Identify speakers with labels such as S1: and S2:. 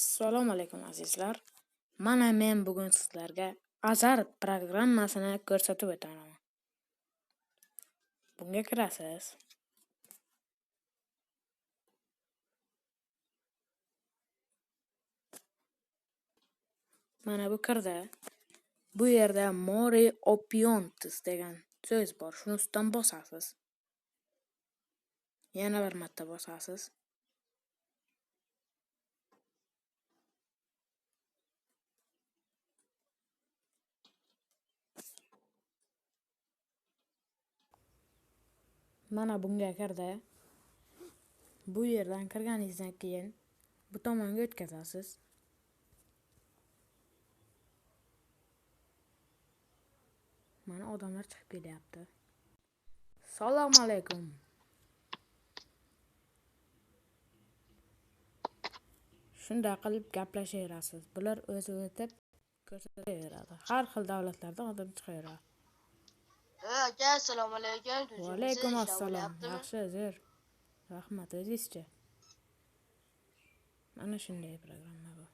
S1: Assalomu alaykum azizlar. Mana men bugun sizlarga Azar programmasini ko'rsatib o'taman. Bunga kirasiz. Mana bu kirdi. Bu yerda More Opiontis degan so'z bor. Shuni ustidan bosasiz. Yana bir marta bosasiz. Mana bunga kirdi. Bu yerdan kirganingizdan keyin bu tomonga o'tkazasiz. Mana odamlar chiqib kelyapti. Assalomu alaykum. Shunda qilib gaplashaverasiz. Bular o'zi o'tib ko'rsataveradi. Har xil davlatlardan odam chiqaveradi.
S2: Aka, assalomu alaykum.
S1: Va alaykum assalom. Yaxshi, zo'r. Rahmat, o'zingizchi. Mana shunday programma bu.